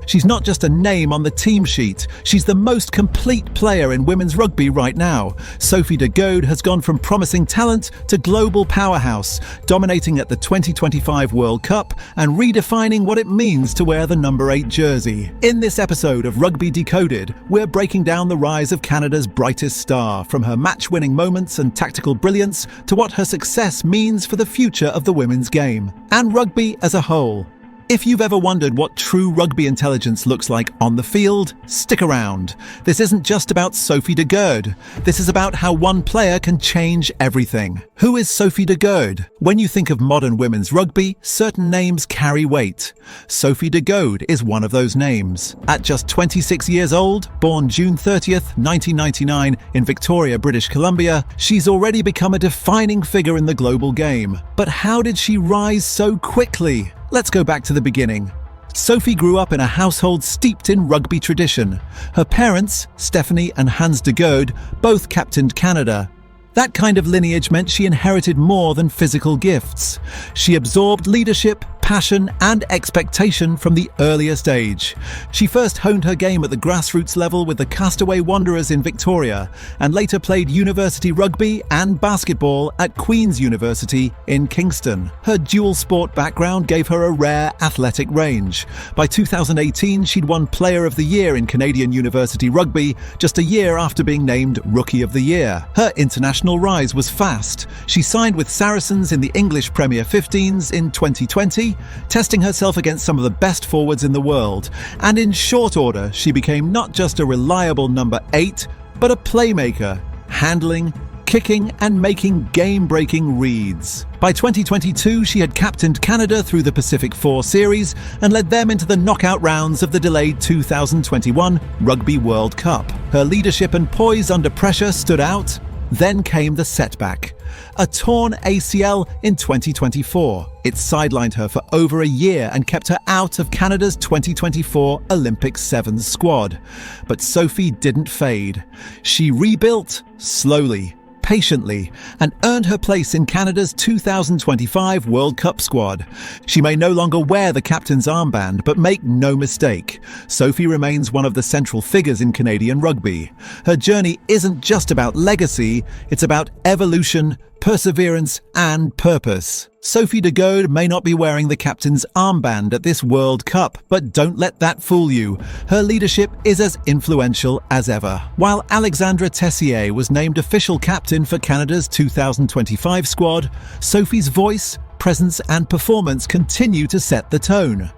She's not just a name on the team sheet, she's the most complete player in women's rugby right now. Sophie de Goede has gone from promising talent to global powerhouse, dominating at the 2025 World Cup and redefining what it means to wear the number 8 jersey. In this episode of Rugby Decoded, we're breaking down the rise of Canada's brightest star, from her match-winning moments and tactical brilliance to what her success means for the future of the women's game, and rugby as a whole. If you've ever wondered what true rugby intelligence looks like on the field, stick around. This isn't just about Sophie de Goede. This is about how one player can change everything. Who is Sophie de Goede? When you think of modern women's rugby, certain names carry weight. Sophie de Goede is one of those names. At just 26 years old, born June 30th, 1999 in Victoria, British Columbia, she's already become a defining figure in the global game. But how did she rise so quickly? Let's go back to the beginning. Sophie grew up in a household steeped in rugby tradition. Her parents, Stephanie and Hans de Goede, both captained Canada. That kind of lineage meant she inherited more than physical gifts. She absorbed leadership, passion and expectation from the earliest age. She first honed her game at the grassroots level with the Castaway Wanderers in Victoria, and later played university rugby and basketball at Queen's University in Kingston. Her dual sport background gave her a rare athletic range. By 2018, she'd won Player of the Year in Canadian University Rugby, just a year after being named Rookie of the Year. Her international rise was fast. She signed with Saracens in the English Premier 15s in 2020, testing herself against some of the best forwards in the world. And in short order, she became not just a reliable number 8, but a playmaker, handling, kicking and making game-breaking reads. By 2022, she had captained Canada through the Pacific 4 series and led them into the knockout rounds of the delayed 2021 Rugby World Cup. Her leadership and poise under pressure stood out. Then came the setback. A torn ACL in 2024. It sidelined her for over a year and kept her out of Canada's 2024 Olympic Sevens squad. But Sophie didn't fade. She rebuilt slowly, patiently, and earned her place in Canada's 2025 World Cup squad. She may no longer wear the captain's armband, but make no mistake, Sophie remains one of the central figures in Canadian rugby. Her journey isn't just about legacy, it's about evolution, perseverance and purpose. Sophie de Goede may not be wearing the captain's armband at this World Cup, but don't let that fool you. Her leadership is as influential as ever. While Alexandra Tessier was named official captain for Canada's 2025 squad, Sophie's voice, presence and performance continue to set the tone.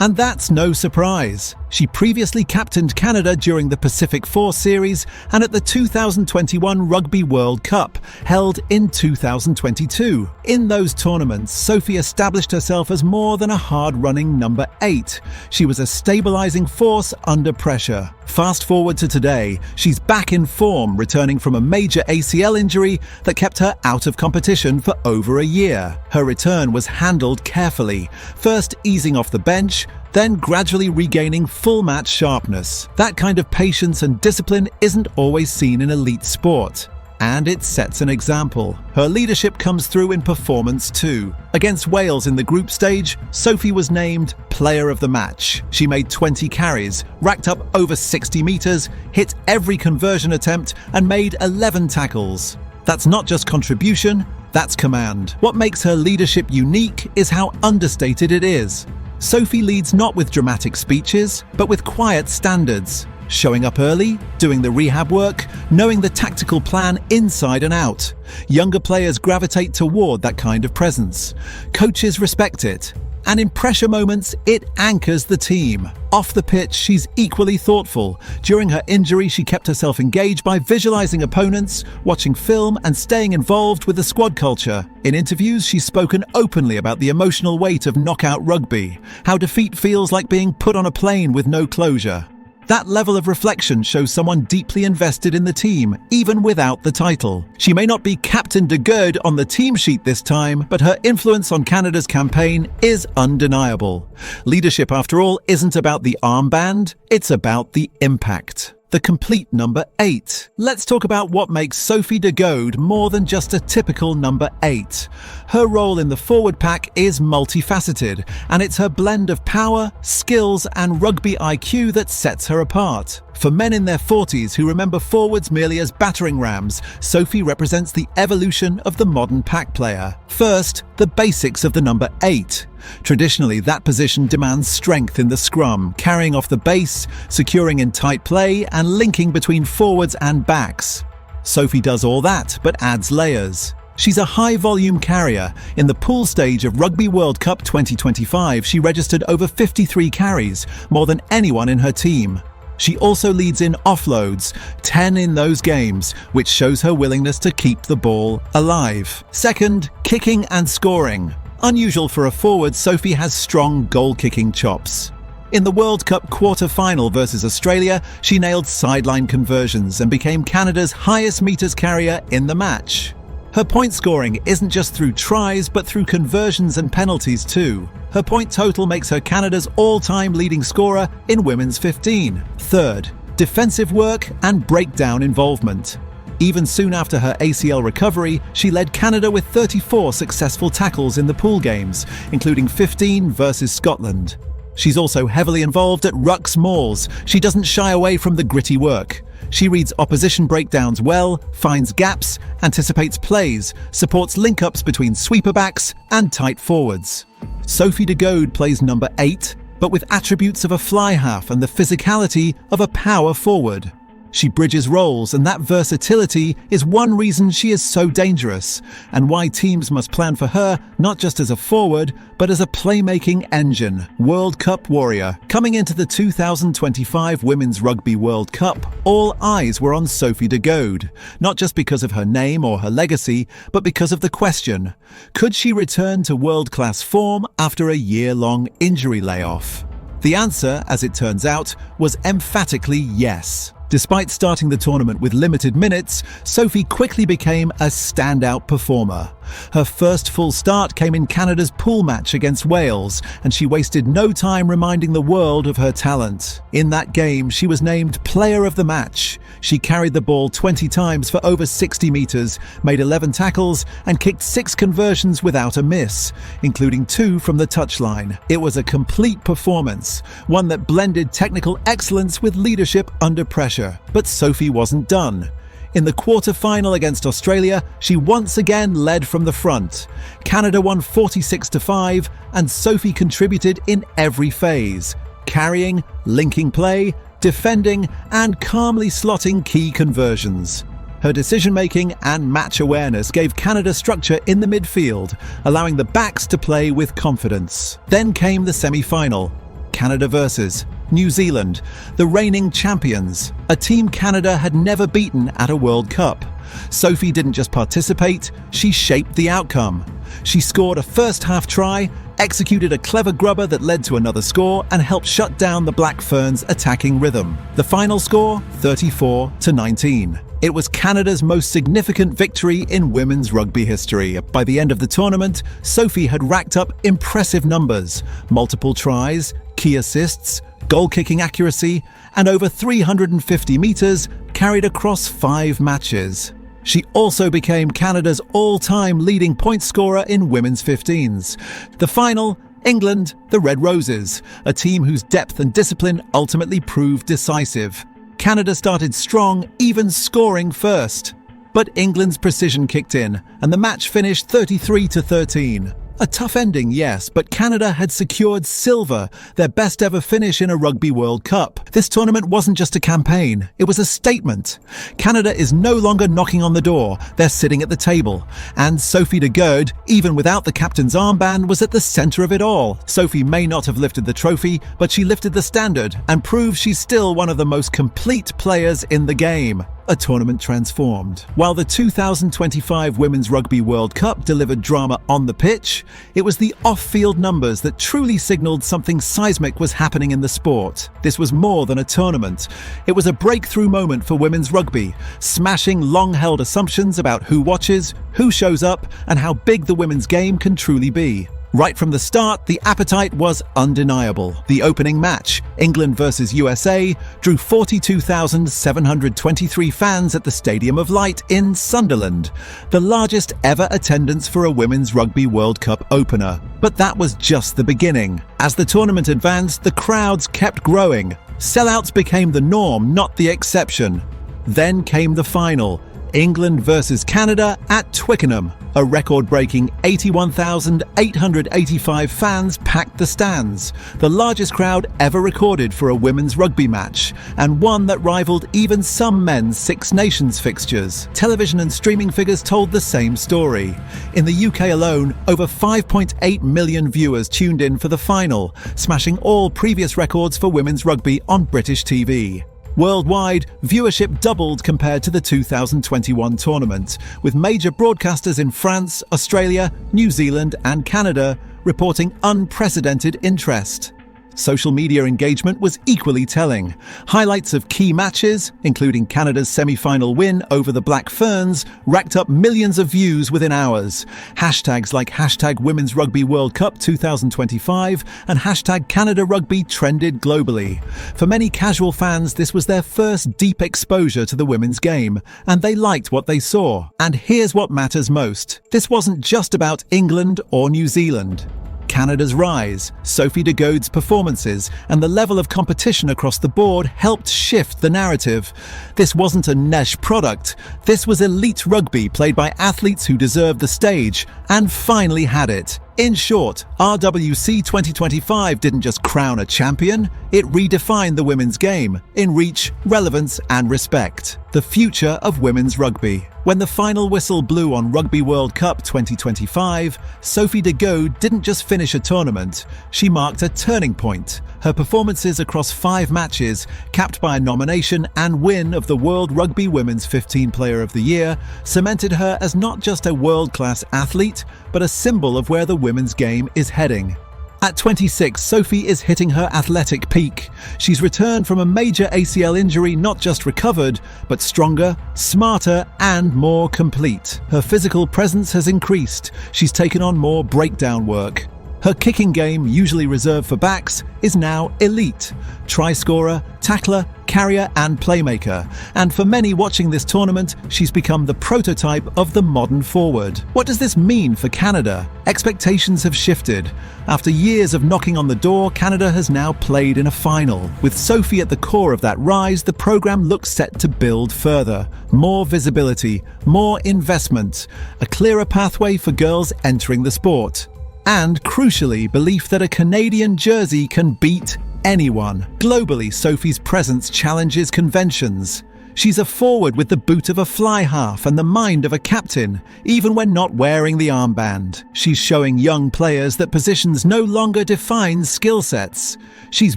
And that's no surprise. She previously captained Canada during the Pacific 4 series and at the 2021 Rugby World Cup, held in 2022. In those tournaments, Sophie established herself as more than a hard-running number 8. She was a stabilising force under pressure. Fast forward to today, she's back in form, returning from a major ACL injury that kept her out of competition for over a year. Her return was handled carefully, first easing off the bench, then gradually regaining full match sharpness. That kind of patience and discipline isn't always seen in elite sport. And it sets an example. Her leadership comes through in performance too. Against Wales in the group stage, Sophie was named Player of the Match. She made 20 carries, racked up over 60 metres, hit every conversion attempt and made 11 tackles. That's not just contribution, that's command. What makes her leadership unique is how understated it is. Sophie leads not with dramatic speeches, but with quiet standards. Showing up early, doing the rehab work, knowing the tactical plan inside and out. Younger players gravitate toward that kind of presence. Coaches respect it. And in pressure moments, it anchors the team. Off the pitch, she's equally thoughtful. During her injury, she kept herself engaged by visualizing opponents, watching film, and staying involved with the squad culture. In interviews, she's spoken openly about the emotional weight of knockout rugby, how defeat feels like being put on a plane with no closure. That level of reflection shows someone deeply invested in the team, even without the title. She may not be Captain de Goede on the team sheet this time, but her influence on Canada's campaign is undeniable. Leadership, after all, isn't about the armband, it's about the impact. The the complete number 8. Let's talk about what makes Sophie de Goede more than just a typical number 8. Her role in the forward pack is multifaceted, and it's her blend of power, skills, and rugby IQ that sets her apart. For men in their 40s who remember forwards merely as battering rams, Sophie represents the evolution of the modern pack player. First, the basics of the number 8. Traditionally, that position demands strength in the scrum, carrying off the base, securing in tight play, and linking between forwards and backs. Sophie does all that, but adds layers. She's a high-volume carrier. In the pool stage of Rugby World Cup 2025, she registered over 53 carries, more than anyone in her team. She also leads in offloads, 10 in those games, which shows her willingness to keep the ball alive. Second, kicking and scoring. Unusual for a forward, Sophie has strong goal-kicking chops. In the World Cup quarter-final versus Australia, she nailed sideline conversions and became Canada's highest meters carrier in the match. Her point scoring isn't just through tries, but through conversions and penalties too. Her point total makes her Canada's all-time leading scorer in women's 15. Third, defensive work and breakdown involvement. Even soon after her ACL recovery, she led Canada with 34 successful tackles in the pool games, including 15 versus Scotland. She's also heavily involved at rucks mauls. She doesn't shy away from the gritty work. She reads opposition breakdowns well, finds gaps, anticipates plays, supports link-ups between sweeper backs and tight forwards. Sophie de Goede plays number 8, but with attributes of a fly half and the physicality of a power forward. She bridges roles, and that versatility is one reason she is so dangerous, and why teams must plan for her not just as a forward, but as a playmaking engine. World Cup warrior. Coming into the 2025 Women's Rugby World Cup, all eyes were on Sophie de Goede, not just because of her name or her legacy, but because of the question: could she return to world-class form after a year-long injury layoff? The answer, as it turns out, was emphatically yes. Despite starting the tournament with limited minutes, Sophie quickly became a standout performer. Her first full start came in Canada's pool match against Wales, and she wasted no time reminding the world of her talent. In that game, she was named Player of the Match. She carried the ball 20 times for over 60 meters, made 11 tackles, and kicked 6 conversions without a miss, including 2 from the touchline. It was a complete performance, one that blended technical excellence with leadership under pressure. But Sophie wasn't done. In the quarter-final against Australia, she once again led from the front. Canada won 46-5, and Sophie contributed in every phase, carrying, linking play, defending, and calmly slotting key conversions. Her decision-making and match awareness gave Canada structure in the midfield, allowing the backs to play with confidence. Then came the semi-final, Canada versus New Zealand, the reigning champions, a team Canada had never beaten at a World Cup. Sophie didn't just participate, she shaped the outcome. She scored a first-half try, executed a clever grubber that led to another score, and helped shut down the Black Ferns' attacking rhythm. The final score, 34-19. It was Canada's most significant victory in women's rugby history. By the end of the tournament, Sophie had racked up impressive numbers: multiple tries, key assists, goal-kicking accuracy, and over 350 meters carried across 5 matches. She also became Canada's all-time leading point scorer in women's 15s. The final, England, the Red Roses, a team whose depth and discipline ultimately proved decisive. Canada started strong, even scoring first. But England's precision kicked in, and the match finished 33-13. A tough ending, yes, but Canada had secured silver, their best ever finish in a Rugby World Cup. This tournament wasn't just a campaign, it was a statement. Canada is no longer knocking on the door, they're sitting at the table. And Sophie de Goede, even without the captain's armband, was at the centre of it all. Sophie may not have lifted the trophy, but she lifted the standard and proved she's still one of the most complete players in the game. A tournament transformed. While the 2025 Women's Rugby World Cup delivered drama on the pitch, it was the off-field numbers that truly signalled something seismic was happening in the sport. This was more than a tournament. It was a breakthrough moment for women's rugby, smashing long-held assumptions about who watches, who shows up, and how big the women's game can truly be. Right from the start, the appetite was undeniable. The opening match, England versus USA, drew 42,723 fans at the Stadium of Light in Sunderland, the largest ever attendance for a Women's Rugby World Cup opener. But that was just the beginning. As the tournament advanced, the crowds kept growing. Sellouts became the norm, not the exception. Then came the final, England versus Canada at Twickenham. A record-breaking 81,885 fans packed the stands, the largest crowd ever recorded for a women's rugby match, and one that rivaled even some men's Six Nations fixtures. Television and streaming figures told the same story. In the UK alone, over 5.8 million viewers tuned in for the final, smashing all previous records for women's rugby on British TV. Worldwide, viewership doubled compared to the 2021 tournament, with major broadcasters in France, Australia, New Zealand and Canada reporting unprecedented interest. Social media engagement was equally telling. Highlights of key matches, including Canada's semi-final win over the Black Ferns, racked up millions of views within hours. Hashtags like hashtag Women's Rugby World Cup 2025 and hashtag Canada Rugby trended globally. For many casual fans, this was their first deep exposure to the women's game, and they liked what they saw. And here's what matters most. This wasn't just about England or New Zealand. Canada's rise, Sophie de Goede's performances, and the level of competition across the board helped shift the narrative. This wasn't a niche product. This was elite rugby played by athletes who deserved the stage, and finally had it. In short, RWC 2025 didn't just crown a champion, it redefined the women's game in reach, relevance and respect. The future of women's rugby. When the final whistle blew on Rugby World Cup 2025, Sophie de Goede didn't just finish a tournament, she marked a turning point. Her performances across 5 matches, capped by a nomination and win of the World Rugby Women's 15 Player of the Year, cemented her as not just a world-class athlete, but a symbol of where the women's game is heading. At 26, Sophie is hitting her athletic peak. She's returned from a major ACL injury, not just recovered, but stronger, smarter, and more complete. Her physical presence has increased. She's taken on more breakdown work. Her kicking game, usually reserved for backs, is now elite. Try scorer, tackler, carrier and playmaker. And for many watching this tournament, she's become the prototype of the modern forward. What does this mean for Canada? Expectations have shifted. After years of knocking on the door, Canada has now played in a final. With Sophie at the core of that rise, the program looks set to build further. More visibility, more investment, a clearer pathway for girls entering the sport. And, crucially, belief that a Canadian jersey can beat anyone. Globally, Sophie's presence challenges conventions. She's a forward with the boot of a fly half and the mind of a captain, even when not wearing the armband. She's showing young players that positions no longer define skill sets. She's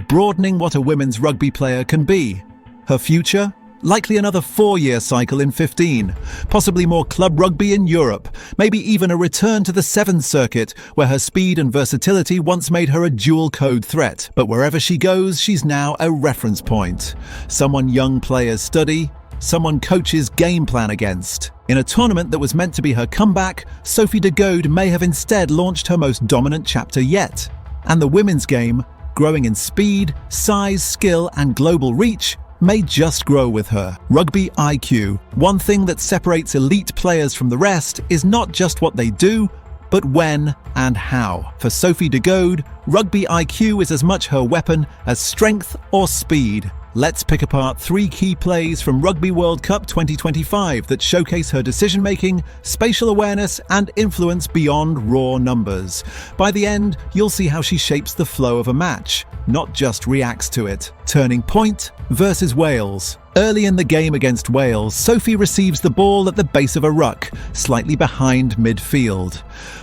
broadening what a women's rugby player can be. Her future? Likely another 4-year cycle in 15, possibly more club rugby in Europe, maybe even a return to the Sevens circuit, where her speed and versatility once made her a dual-code threat. But wherever she goes, she's now a reference point. Someone young players study, someone coaches game plan against. In a tournament that was meant to be her comeback, Sophie de Goede may have instead launched her most dominant chapter yet. And the women's game, growing in speed, size, skill and global reach, may just grow with her. Rugby IQ. One thing that separates elite players from the rest is not just what they do, but when and how. For Sophie de Goede, rugby IQ is as much her weapon as strength or speed. Let's pick apart 3 key plays from Rugby World Cup 2025 that showcase her decision-making, spatial awareness and influence beyond raw numbers. By the end, you'll see how she shapes the flow of a match, not just reacts to it. Turning point versus Wales. Early in the game against Wales, Sophie receives the ball at the base of a ruck, slightly behind midfield.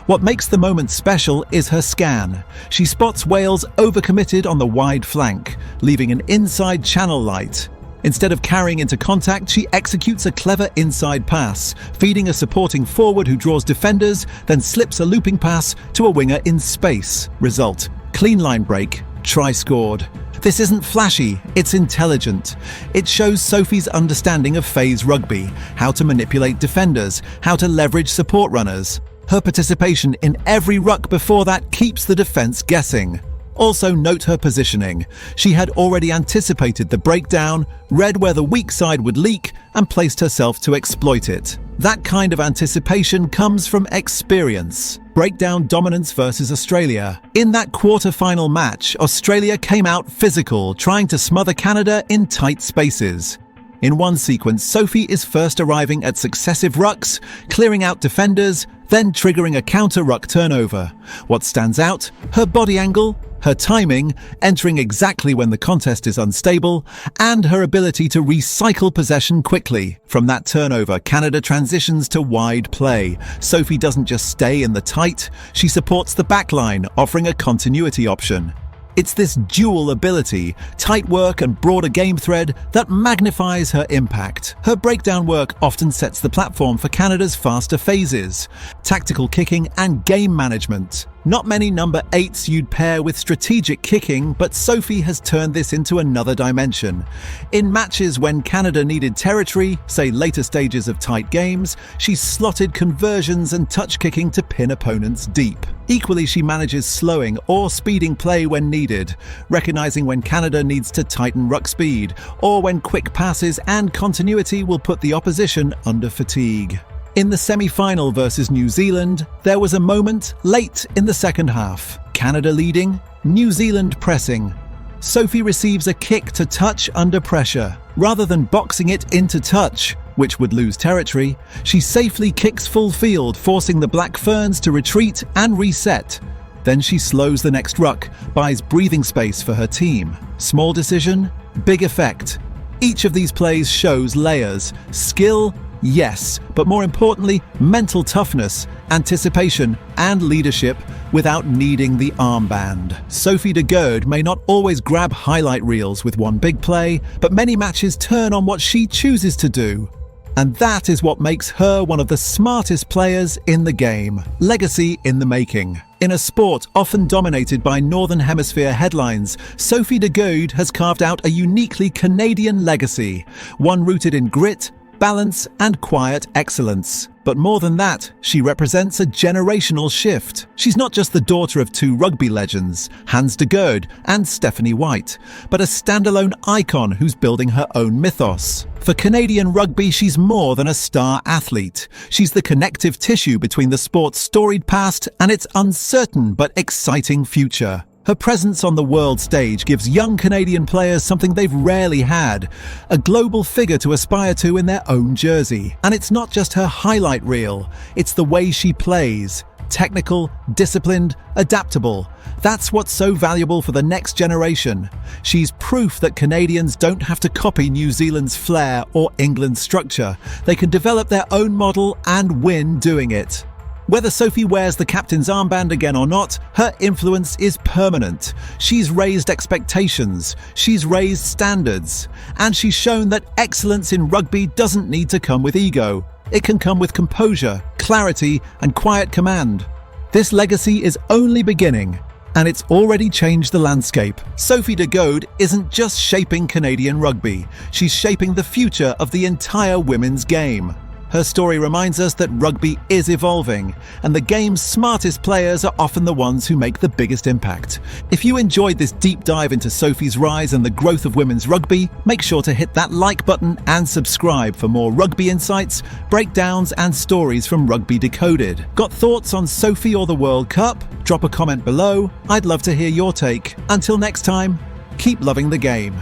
What makes the moment special is her scan. She spots Wales overcommitted on the wide flank, leaving an inside channel light. Instead of carrying into contact, she executes a clever inside pass, feeding a supporting forward who draws defenders, then slips a looping pass to a winger in space. Result: clean line break, try scored. This isn't flashy, it's intelligent. It shows Sophie's understanding of phase rugby, how to manipulate defenders, how to leverage support runners. Her participation in every ruck before that keeps the defence guessing. Also note her positioning. She had already anticipated the breakdown, read where the weak side would leak, and placed herself to exploit it. That kind of anticipation comes from experience. Breakdown dominance versus Australia. In that quarter-final match, Australia came out physical, trying to smother Canada in tight spaces. In one sequence, Sophie is first arriving at successive rucks, clearing out defenders, then triggering a counter-ruck turnover. What stands out? Her body angle, her timing, entering exactly when the contest is unstable, and her ability to recycle possession quickly. From that turnover, Canada transitions to wide play. Sophie doesn't just stay in the tight, she supports the backline, offering a continuity option. It's this dual ability, tight work and broader game thread, that magnifies her impact. Her breakdown work often sets the platform for Canada's faster phases, tactical kicking and game management. Not many number 8s you'd pair with strategic kicking, but Sophie has turned this into another dimension. In matches when Canada needed territory, say later stages of tight games, she's slotted conversions and touch kicking to pin opponents deep. Equally, she manages slowing or speeding play when needed, recognizing when Canada needs to tighten ruck speed, or when quick passes and continuity will put the opposition under fatigue. In the semi-final versus New Zealand, there was a moment late in the second half. Canada leading, New Zealand pressing. Sophie receives a kick to touch under pressure. Rather than boxing it into touch, which would lose territory, she safely kicks full field, forcing the Black Ferns to retreat and reset. Then she slows the next ruck, buys breathing space for her team. Small decision, big effect. Each of these plays shows layers, skill, yes, but more importantly, mental toughness, anticipation, and leadership without needing the armband. Sophie de Goede may not always grab highlight reels with one big play, but many matches turn on what she chooses to do. And that is what makes her one of the smartest players in the game. Legacy in the making. In a sport often dominated by Northern Hemisphere headlines, Sophie de Goede has carved out a uniquely Canadian legacy, one rooted in grit, balance, and quiet excellence. But more than that, she represents a generational shift. She's not just the daughter of two rugby legends, Hans de Goede and Stephanie White, but a standalone icon who's building her own mythos. For Canadian rugby, she's more than a star athlete. She's the connective tissue between the sport's storied past and its uncertain but exciting future. Her presence on the world stage gives young Canadian players something they've rarely had, a global figure to aspire to in their own jersey. And it's not just her highlight reel, it's the way she plays. Technical, disciplined, adaptable. That's what's so valuable for the next generation. She's proof that Canadians don't have to copy New Zealand's flair or England's structure. They can develop their own model and win doing it. Whether Sophie wears the captain's armband again or not, her influence is permanent. She's raised expectations, she's raised standards, and she's shown that excellence in rugby doesn't need to come with ego. It can come with composure, clarity, and quiet command. This legacy is only beginning, and it's already changed the landscape. Sophie de Goede isn't just shaping Canadian rugby, she's shaping the future of the entire women's game. Her story reminds us that rugby is evolving, and the game's smartest players are often the ones who make the biggest impact. If you enjoyed this deep dive into Sophie's rise and the growth of women's rugby, make sure to hit that like button and subscribe for more rugby insights, breakdowns, and stories from Rugby Decoded. Got thoughts on Sophie or the World Cup? Drop a comment below. I'd love to hear your take. Until next time, keep loving the game.